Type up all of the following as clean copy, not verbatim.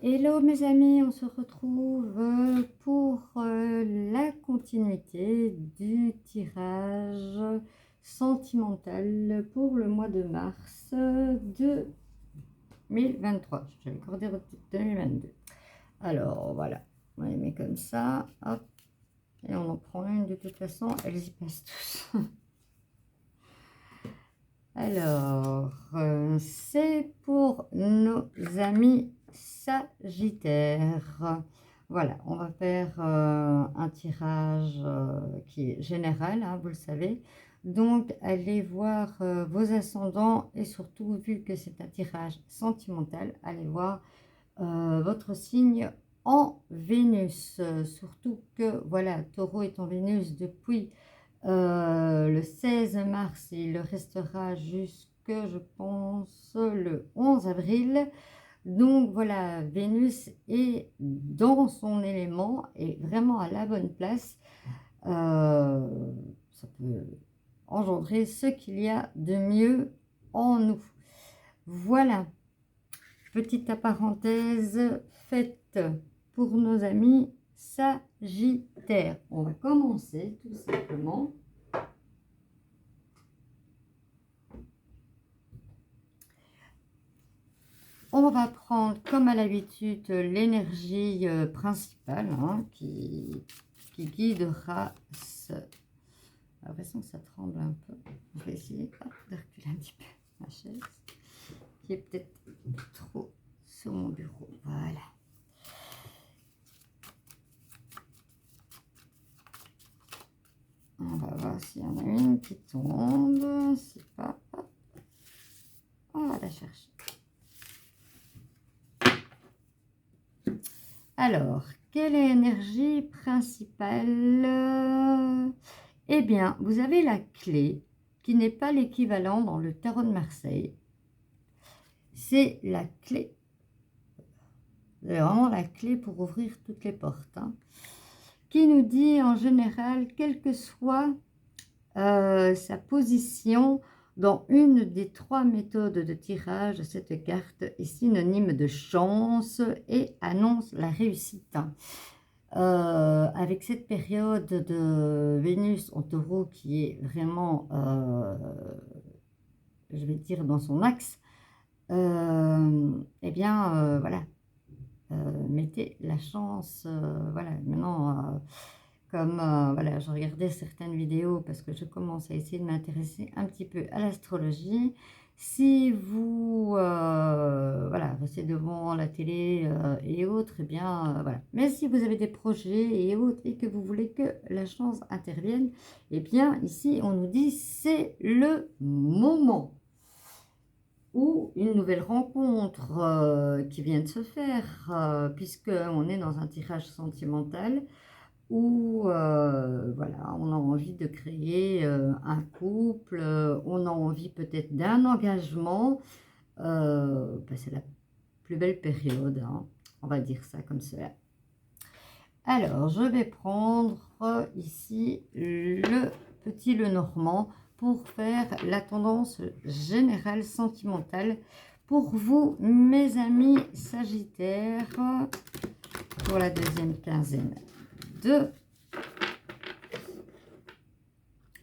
Hello mes amis, on se retrouve pour la continuité du tirage sentimental pour le mois de mars 2023. J'avais accordé 2022. Alors voilà, on les met comme ça, hop, et on en prend une de toute façon, elles y passent tous. Alors, c'est pour nos amis Sagittaires. Voilà, on va faire un tirage qui est général, hein, vous le savez. Donc, allez voir vos ascendants et surtout, vu que c'est un tirage sentimental, allez voir votre signe en Vénus. Surtout que, voilà, Taureau est en Vénus depuis le 16 mars, il le restera jusque, je pense, le 11 avril. Donc voilà, Vénus est dans son élément et vraiment à la bonne place. Ça peut engendrer ce qu'il y a de mieux en nous. Voilà, petite parenthèse faite pour nos amis Sagittaires. On va commencer tout simplement. On va prendre comme à l'habitude l'énergie principale hein, qui guidera ce... J'ai l'impression que ça tremble un peu. Je vais essayer de reculer un petit peu ma chaise qui est peut-être trop sur mon bureau. Voilà. On va voir s'il y en a une qui tombe. C'est pas... On va la chercher. Alors, quelle est l'énergie principale? Eh bien, vous avez la clé qui n'est pas l'équivalent dans le tarot de Marseille. C'est la clé. C'est vraiment la clé pour ouvrir toutes les portes. Hein, qui nous dit en général, quelle que soit sa position dans une des trois méthodes de tirage, cette carte est synonyme de chance et annonce la réussite. Avec cette période de Vénus en taureau qui est vraiment, je vais dire, dans son axe, eh bien, voilà, mettez la chance, voilà, maintenant, comme, voilà, je regardais certaines vidéos parce que je commence à essayer de m'intéresser un petit peu à l'astrologie. Si vous, voilà, restez devant la télé et autres, eh bien, voilà. Mais si vous avez des projets et autres et que vous voulez que la chance intervienne, eh bien, ici, on nous dit c'est le moment. Ou une nouvelle rencontre qui vient de se faire, puisqu'on est dans un tirage sentimental où voilà, on a envie de créer un couple, on a envie peut-être d'un engagement. C'est la plus belle période, hein, on va dire ça comme cela. Alors, je vais prendre ici le petit Lenormand pour faire la tendance générale sentimentale pour vous, mes amis Sagittaires, pour la deuxième quinzaine de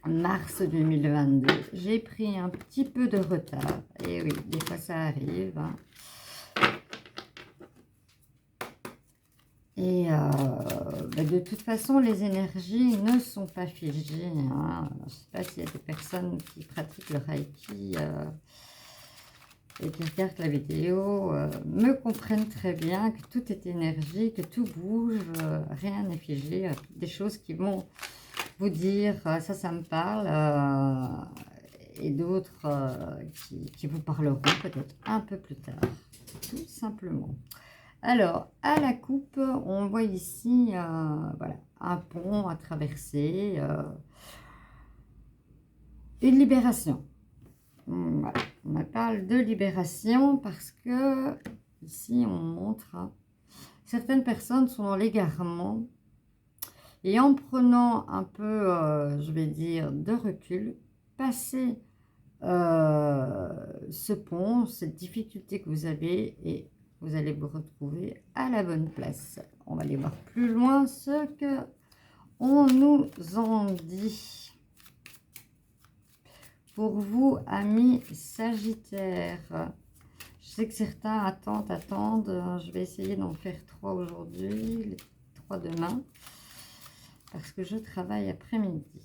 mars 2022. J'ai pris un petit peu de retard. Et oui, des fois ça arrive. Hein. Et de toute façon, les énergies ne sont pas figées. Hein. Je ne sais pas s'il y a des personnes qui pratiquent le Reiki et qui regardent la vidéo, me comprennent très bien que tout est énergie, que tout bouge, rien n'est figé. Des choses qui vont vous dire ça me parle, et d'autres qui vous parleront peut-être un peu plus tard, tout simplement. Alors, à la coupe, on voit ici voilà, un pont à traverser, une libération. Voilà. On parle de libération parce que ici, on montre certaines personnes sont dans l'égarement et en prenant un peu, je vais dire, de recul, passer ce pont, cette difficulté que vous avez et vous allez vous retrouver à la bonne place. On va aller voir plus loin ce que on nous en dit. Pour vous, amis Sagittaire, je sais que certains attendent. Je vais essayer d'en faire 3 aujourd'hui, les 3 demain, parce que je travaille après-midi.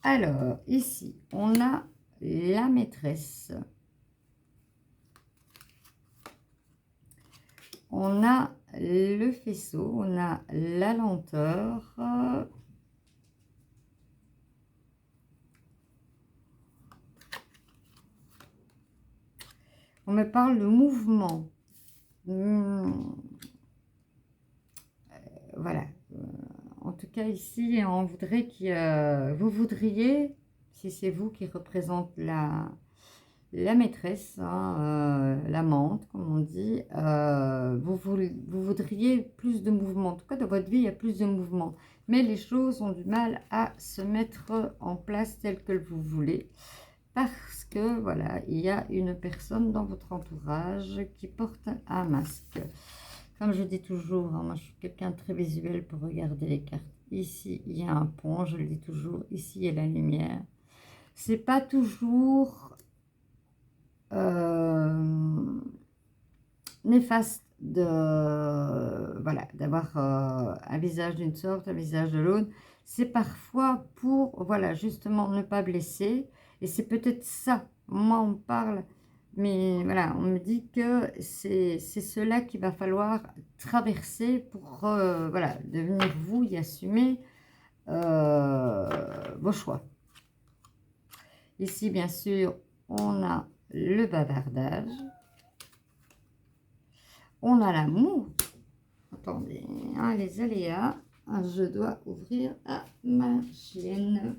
Alors, ici, on a la maîtresse. On a le faisceau, on a la lenteur. On me parle de mouvement. Voilà. En tout cas, ici, on voudrait que vous voudriez, si c'est vous qui représente la maîtresse, hein, l'amante, comme on dit, vous voudriez plus de mouvement. En tout cas, dans votre vie, il y a plus de mouvement. Mais les choses ont du mal à se mettre en place telles que vous voulez. Parce que, voilà, il y a une personne dans votre entourage qui porte un masque. Comme je dis toujours, hein, moi je suis quelqu'un de très visuel pour regarder les cartes. Ici, il y a un pont, je le dis toujours. Ici, il y a la lumière. C'est pas toujours néfaste voilà, d'avoir un visage d'une sorte, un visage de l'autre. C'est parfois pour, voilà, justement ne pas blesser. Et c'est peut-être ça. Moi, on me parle, mais voilà, on me dit que c'est cela qu'il va falloir traverser pour, voilà, devenir vous et assumer vos choix. Ici, bien sûr, on a le bavardage. On a l'amour. Attendez, hein, les aléas. Je dois ouvrir à ma chienne.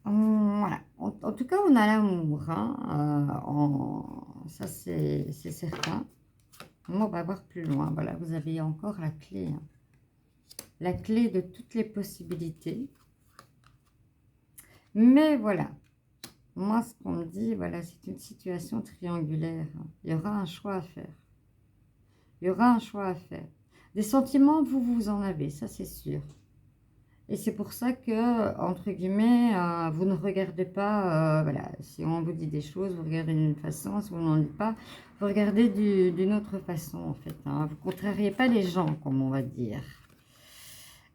Voilà. En tout cas, on a l'amour. Hein, ça, c'est certain. On va voir plus loin. Voilà, vous avez encore la clé. Hein. La clé de toutes les possibilités. Mais voilà. Moi, ce qu'on me dit, voilà, c'est une situation triangulaire. Hein. Il y aura un choix à faire. Il y aura un choix à faire. Des sentiments, vous en avez, ça c'est sûr. Et c'est pour ça que, entre guillemets, vous ne regardez pas, voilà, si on vous dit des choses, vous regardez d'une façon, si vous n'en dites pas, vous regardez d'une autre façon, en fait. Hein. Vous ne contrariez pas les gens, comme on va dire.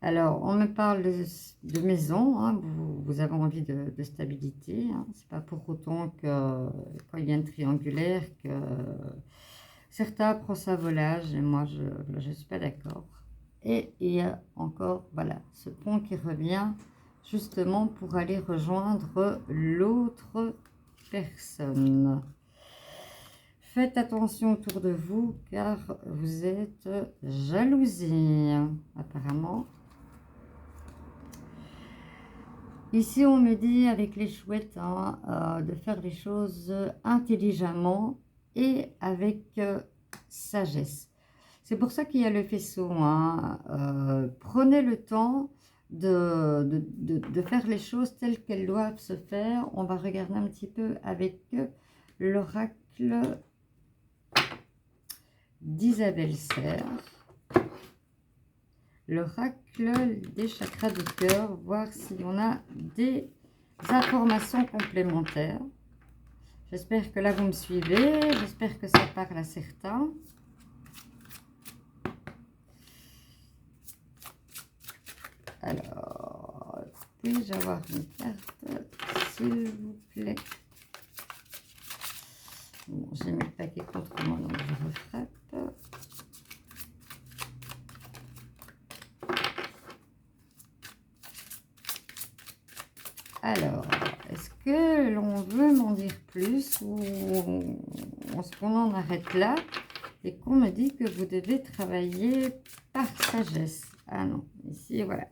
Alors, on me parle de maison, hein, vous avez envie de stabilité. Hein. Ce n'est pas pour autant que, quand il y a une triangulaire, que certains prennent ça volage, et moi, je ne suis pas d'accord. Et il y a encore, voilà, ce pont qui revient justement pour aller rejoindre l'autre personne. Faites attention autour de vous car vous êtes jalousé, apparemment. Ici, on me dit avec les chouettes hein, de faire les choses intelligemment et avec sagesse. C'est pour ça qu'il y a le faisceau. Hein. Prenez le temps de faire les choses telles qu'elles doivent se faire. On va regarder un petit peu avec l'oracle d'Isabelle Serre. L'oracle des chakras du cœur, voir si on a des informations complémentaires. J'espère que là vous me suivez, j'espère que ça parle à certains. Alors, puis-je avoir une carte, s'il vous plaît? Bon, j'ai mis le paquet contre moi, donc je refrappe. Alors, est-ce que l'on veut m'en dire plus ou est-ce qu'on en arrête là et qu'on me dit que vous devez travailler par sagesse? Ah non, ici, voilà.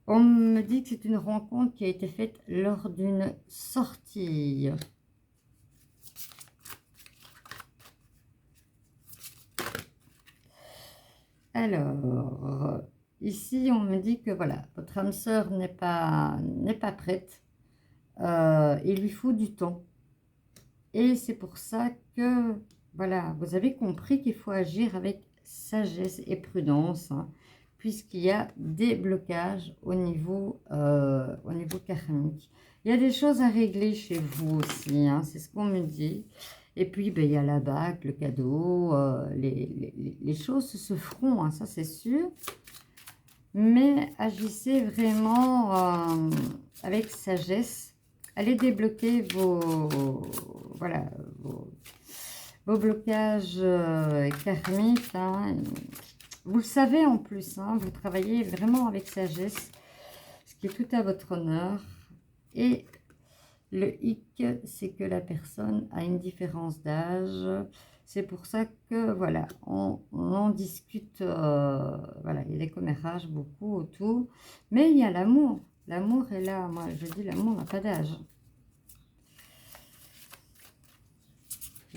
On me dit que c'est une rencontre qui a été faite lors d'une sortie. Alors, ici, on me dit que voilà, votre âme sœur n'est pas prête. Il lui faut du temps. Et c'est pour ça que, voilà, vous avez compris qu'il faut agir avec sagesse et prudence, hein, puisqu'il y a des blocages au niveau karmique. Il y a des choses à régler chez vous aussi, hein, c'est ce qu'on me dit. Et puis, ben, il y a la bague, le cadeau, les choses se feront, hein, ça c'est sûr. Mais agissez vraiment avec sagesse. Allez débloquer voilà, vos blocages karmiques, hein. Vous le savez en plus, hein, vous travaillez vraiment avec sagesse, ce qui est tout à votre honneur. Et le hic, c'est que la personne a une différence d'âge. C'est pour ça que, voilà, on en discute, voilà, il y a des commérages beaucoup autour. Mais il y a l'amour. L'amour est là. Moi, je dis l'amour n'a pas d'âge.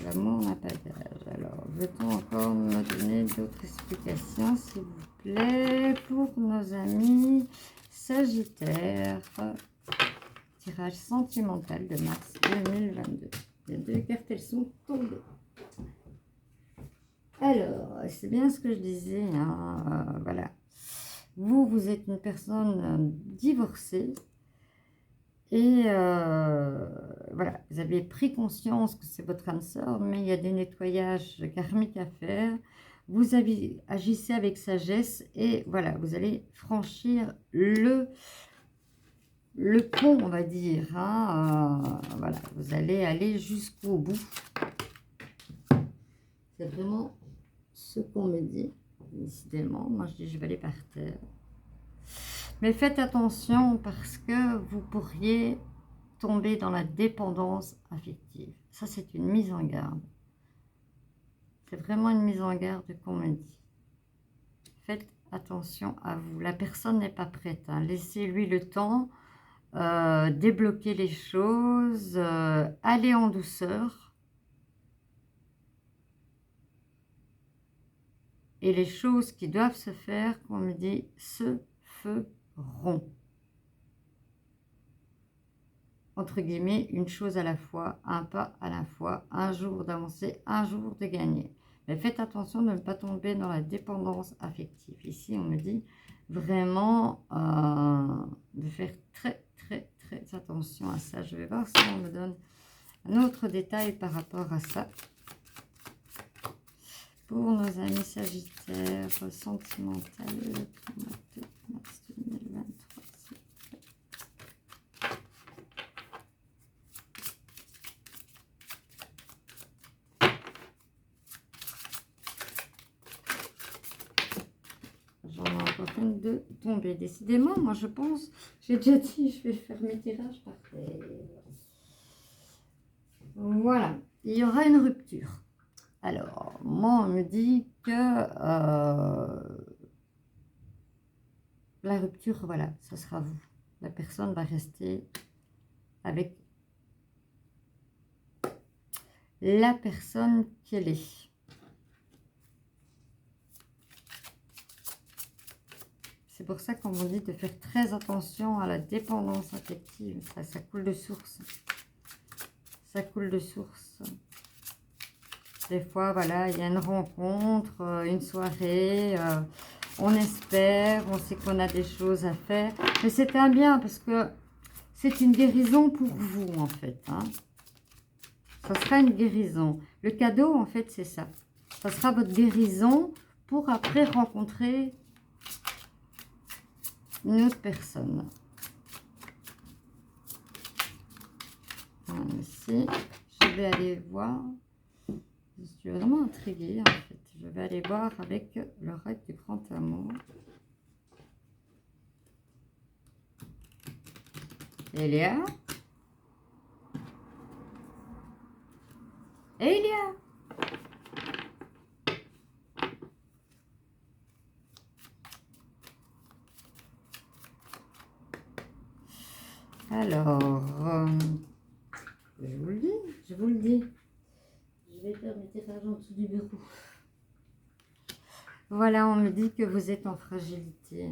L'amour n'a pas d'âge. Alors, veut-on encore me donner d'autres explications, s'il vous plaît, pour nos amis Sagittaires? Tirage sentimental de mars 2022. Les deux cartes, elles sont tombées. Alors, c'est bien ce que je disais, hein, voilà. Vous êtes une personne divorcée. Et voilà, vous avez pris conscience que c'est votre âme sœur, mais il y a des nettoyages karmiques à faire. Vous agissez avec sagesse et voilà, vous allez franchir le pont, on va dire, hein, voilà, vous allez aller jusqu'au bout. C'est vraiment ce qu'on me dit, décidément. Moi, je dis, je vais aller par terre. Mais faites attention parce que vous pourriez tomber dans la dépendance affective. Ça, c'est une mise en garde. C'est vraiment une mise en garde qu'on me dit. Faites attention à vous. La personne n'est pas prête, hein. Laissez-lui le temps, débloquer les choses, aller en douceur. Et les choses qui doivent se faire, qu'on me dit, se feront. Entre guillemets, une chose à la fois, un pas à la fois, un jour d'avancer, un jour de gagner. Mais faites attention de ne pas tomber dans la dépendance affective. Ici, on me dit vraiment de faire très attention à ça. Je vais voir si on me donne un autre détail par rapport à ça. Pour nos amis Sagittaires, sentimental, mars 2023. J'en ai encore une de tomber. Décidément, moi je pense, j'ai déjà dit, je vais faire mes tirages par terre. Voilà, il y aura une rupture. Alors, moi on me dit que la rupture, voilà, ça sera vous. La personne va rester avec la personne qu'elle est. C'est pour ça qu'on vous dit de faire très attention à la dépendance affective. Ça coule de source. Ça coule de source. Des fois, voilà, il y a une rencontre, une soirée, on espère, on sait qu'on a des choses à faire. Mais c'est un bien parce que c'est une guérison pour vous, en fait, hein. Ça sera une guérison. Le cadeau, en fait, c'est ça. Ça sera votre guérison pour après rencontrer une autre personne. Ici, je vais aller voir. Je suis vraiment intriguée, en fait. Je vais aller voir avec le règle du grand amour. Elia. Elia. Alors, je vous le dis, je vous le dis. Je vais faire mes tirages en dessous du bureau. Voilà, on me dit que vous êtes en fragilité.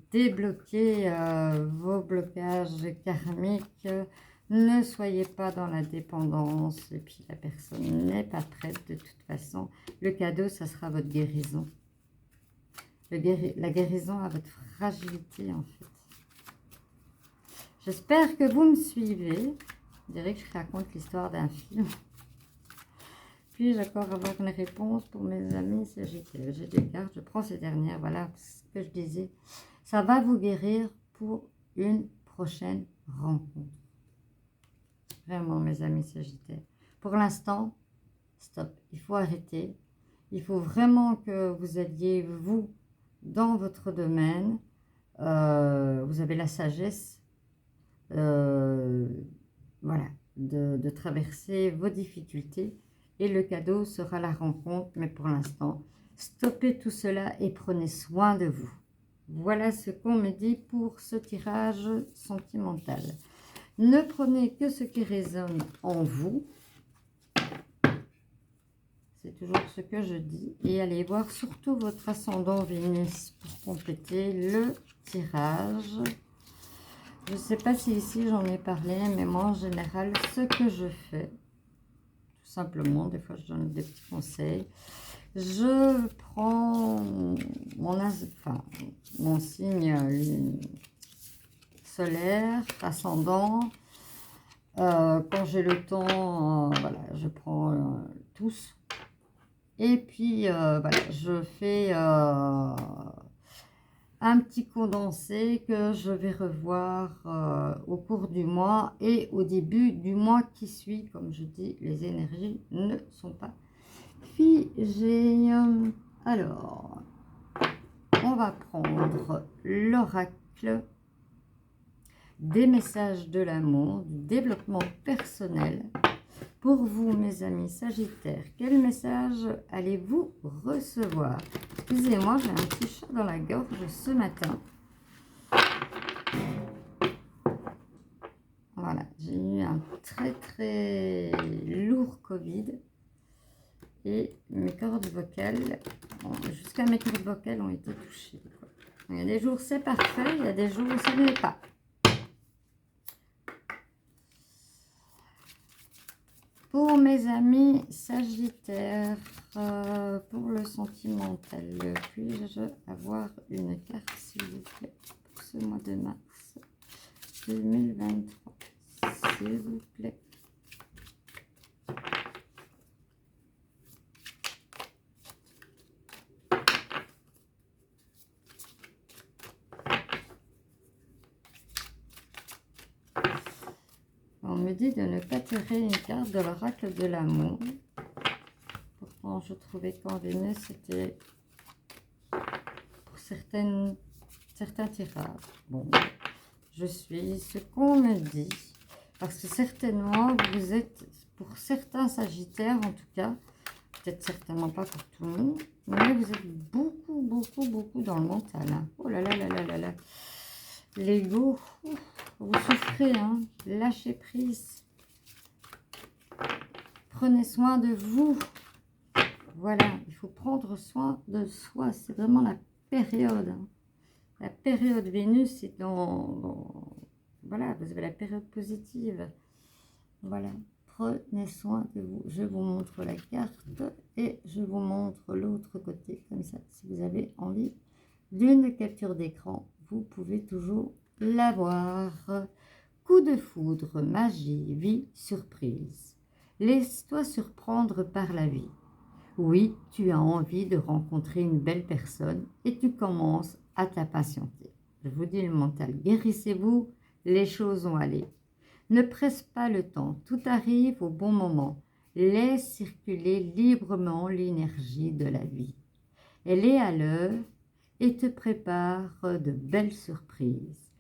Débloquez vos blocages karmiques. Ne soyez pas dans la dépendance. Et puis la personne n'est pas prête de toute façon. Le cadeau, ça sera votre guérison. La guérison à votre fragilité en fait. J'espère que vous me suivez. Je dirais que je raconte l'histoire d'un film. Puis-je encore avoir une réponse pour mes amis Sagittaires? J'ai des cartes, je prends ces dernières. Voilà ce que je disais. Ça va vous guérir pour une prochaine rencontre. Vraiment, mes amis Sagittaires. Pour l'instant, stop. Il faut arrêter. Il faut vraiment que vous alliez, vous, dans votre domaine. Vous avez la sagesse. Voilà, de traverser vos difficultés. Et le cadeau sera la rencontre. Mais pour l'instant, stoppez tout cela et prenez soin de vous. Voilà ce qu'on me dit pour ce tirage sentimental. Ne prenez que ce qui résonne en vous. C'est toujours ce que je dis. Et allez voir surtout votre ascendant Vénus pour compléter le tirage. Je ne sais pas si ici j'en ai parlé, mais moi en général, ce que je fais, tout simplement, des fois je donne des petits conseils. Je prends mon signe solaire, ascendant. Quand j'ai le temps, voilà, je prends tous. Et puis, voilà, je fais un petit condensé que je vais revoir au cours du mois et au début du mois qui suit. Comme je dis, les énergies ne sont pas figées. Alors, on va prendre l'oracle des messages de l'amour, du développement personnel. Pour vous, mes amis Sagittaires, quel message allez-vous recevoir? Excusez-moi, j'ai un petit chat dans la gorge ce matin. Voilà, j'ai eu un très lourd Covid. Et mes cordes vocales, jusqu'à mes cordes vocales ont été touchées. Il y a des jours c'est parfait, il y a des jours où ce n'est pas. Pour mes amis Sagittaires, pour le sentimental, puis-je avoir une carte s'il vous plaît pour ce mois de mars 2023, s'il vous plaît? On me dit de ne pas tirer une carte de l'oracle de l'amour. Pourtant, je trouvais qu'en Vénus, c'était pour certains tirages. Bon, je suis ce qu'on me dit. Parce que certainement, vous êtes, pour certains Sagittaires en tout cas, peut-être certainement pas pour tout le monde, mais vous êtes beaucoup dans le mental. Hein. Oh là là là là là là. L'ego, vous souffrez, hein. Lâchez prise. Prenez soin de vous. Voilà, il faut prendre soin de soi. C'est vraiment la période. Hein. La période Vénus est voilà, vous avez la période positive. Voilà, prenez soin de vous. Je vous montre la carte et je vous montre l'autre côté, comme ça. Si vous avez envie d'une capture d'écran, vous pouvez toujours l'avoir. Coup de foudre, magie, vie, surprise. Laisse-toi surprendre par la vie. Oui, tu as envie de rencontrer une belle personne et tu commences à t'impatienter. Je vous dis le mental, guérissez-vous, les choses vont aller. Ne presse pas le temps, tout arrive au bon moment. Laisse circuler librement l'énergie de la vie. Elle est à l'heure et te prépare de belles surprises.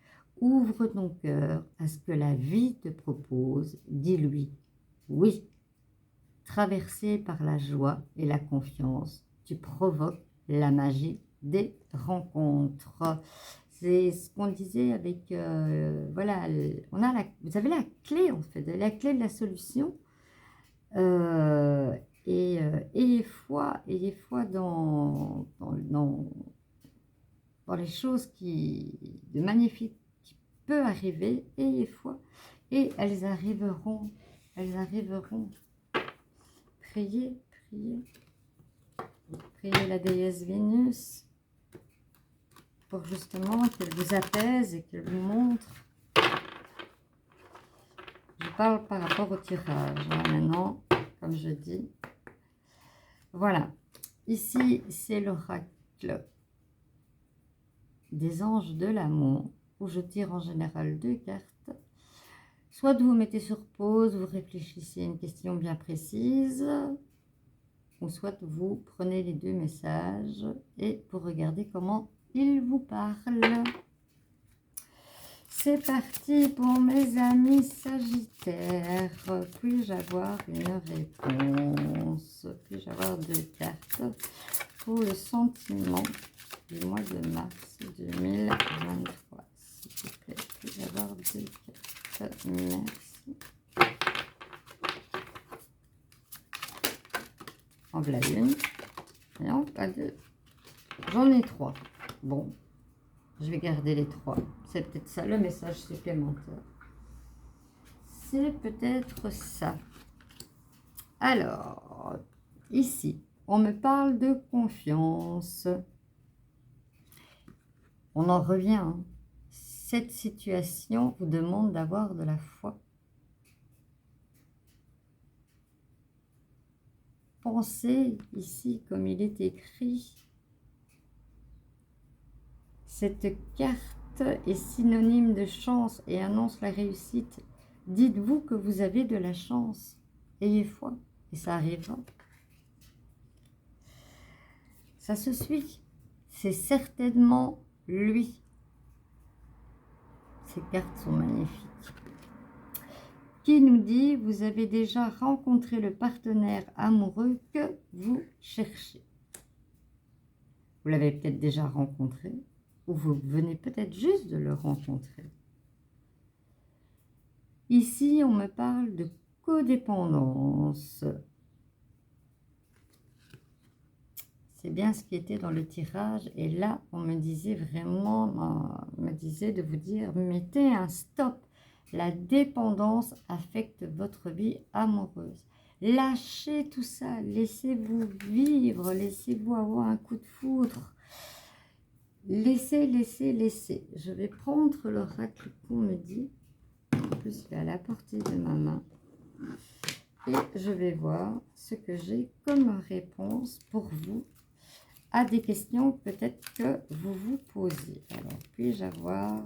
Ouvre ton cœur à ce que la vie te propose, dis-lui oui. Traversé par la joie et la confiance, tu provoques la magie des rencontres. C'est ce qu'on disait avec, voilà, vous avez la clé en fait, la clé de la solution. Et ayez foi dans les choses de magnifiques qui peut arriver, ayez foi, et elles arriveront, elles arriveront. Priez, priez, priez la déesse Vénus pour justement qu'elle vous apaise et qu'elle vous montre. Je parle par rapport au tirage, hein, maintenant, comme je dis. Voilà, ici c'est l'oracle des anges de l'amour, où je tire en général 2 cartes. Soit vous mettez sur pause, vous réfléchissez à une question bien précise, ou soit vous prenez les 2 messages et vous regardez comment ils vous parlent. C'est parti pour mes amis Sagittaires. Puis-je avoir une réponse? Puis-je avoir 2 cartes pour le sentiment du mois de mars 2023? S'il vous plaît, puis-je avoir 2 cartes? Merci. En voilà une. Non, pas 2. J'en ai 3. Bon, je vais garder les 3. C'est peut-être ça le message supplémentaire. C'est peut-être ça. Alors, ici, on me parle de confiance. On en revient. Hein. Cette situation vous demande d'avoir de la foi. Pensez ici comme il est écrit. Cette carte est synonyme de chance et annonce la réussite. Dites-vous que vous avez de la chance. Ayez foi et ça arrivera. Ça se suit. C'est certainement lui. Ces cartes sont magnifiques. Qui nous dit, vous avez déjà rencontré le partenaire amoureux que vous cherchez. Vous l'avez peut-être déjà rencontré. Ou vous venez peut-être juste de le rencontrer. Ici, on me parle de codépendance. C'est bien ce qui était dans le tirage. Et là, on me disait vraiment, me disait de vous dire, mettez un stop. La dépendance affecte votre vie amoureuse. Lâchez tout ça. Laissez-vous vivre. Laissez-vous avoir un coup de foudre. Laissez, laissez, laissez. Je vais prendre l'oracle qu'on me dit. En plus, il est à la portée de ma main. Et je vais voir ce que j'ai comme réponse pour vous à des questions peut-être que vous vous posez. Alors, puis-je avoir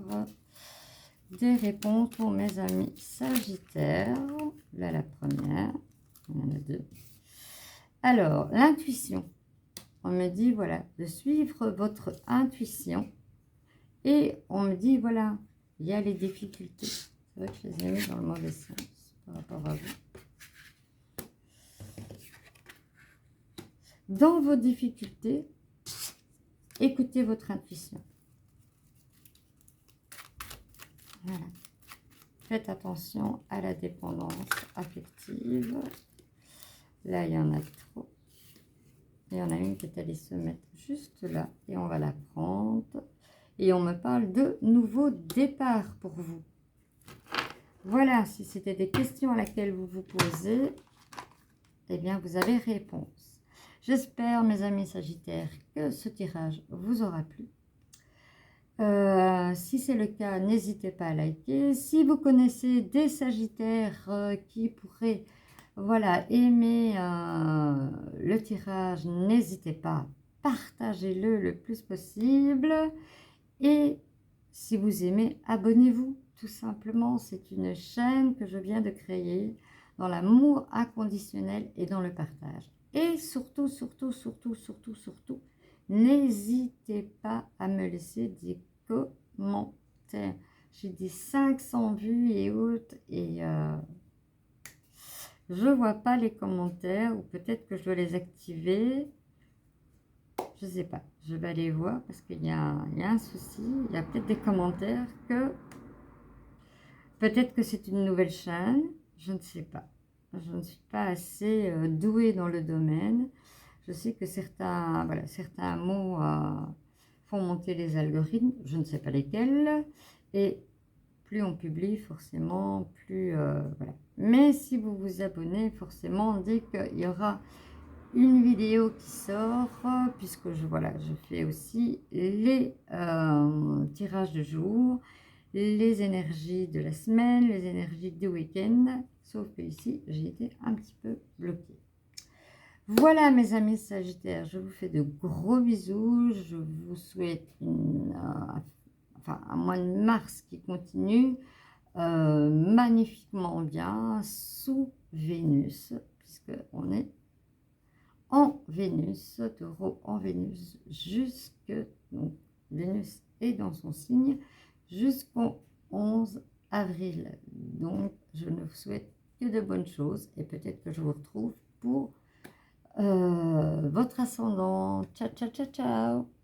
des réponses pour mes amis Sagittaires? Là, la première. Il y en a 2. Alors, l'intuition. On me dit, voilà, de suivre votre intuition. Et on me dit, voilà, il y a les difficultés. C'est vrai que je les ai mis dans le mauvais sens par rapport à vous. Dans vos difficultés, écoutez votre intuition. Voilà. Faites attention à la dépendance affective. Là, il y en a trop. Il y en a une qui est allée se mettre juste là. Et on va la prendre. Et on me parle de nouveau départ pour vous. Voilà, si c'était des questions à laquelle vous vous posez, eh bien, vous avez réponse. J'espère, mes amis Sagittaires, que ce tirage vous aura plu. Si c'est le cas, n'hésitez pas à liker. Si vous connaissez des Sagittaires qui pourraient aimer le tirage, n'hésitez pas, partagez-le le plus possible. Et si vous aimez, abonnez-vous, tout simplement. C'est une chaîne que je viens de créer dans l'amour inconditionnel et dans le partage. Et surtout, surtout, surtout, surtout, surtout, n'hésitez pas à me laisser des commentaires. J'ai des 500 vues et autres et je ne vois pas les commentaires, ou peut-être que je dois les activer. Je ne sais pas, je vais aller voir parce qu'il y a un souci. Il y a peut-être des commentaires que... Peut-être que c'est une nouvelle chaîne, je ne sais pas. je ne suis pas assez douée dans le domaine. Je sais que certains, voilà, certains mots font monter les algorithmes, je ne sais pas lesquels, et plus on publie, forcément, plus... voilà. Mais si vous vous abonnez, forcément, dès qu'il y aura une vidéo qui sort, puisque voilà, je fais aussi les tirages de jour, les énergies de la semaine, les énergies du week-end, sauf que ici, j'ai été un petit peu bloquée. Voilà mes amis Sagittaires, je vous fais de gros bisous, je vous souhaite un mois de mars qui continue magnifiquement bien sous Vénus, puisque on est en Vénus, taureau en Vénus, donc Vénus est dans son signe jusqu'au 11 avril. Donc je ne vous souhaite que de bonnes choses et peut-être que je vous retrouve pour votre ascendant. Ciao, ciao, ciao, ciao.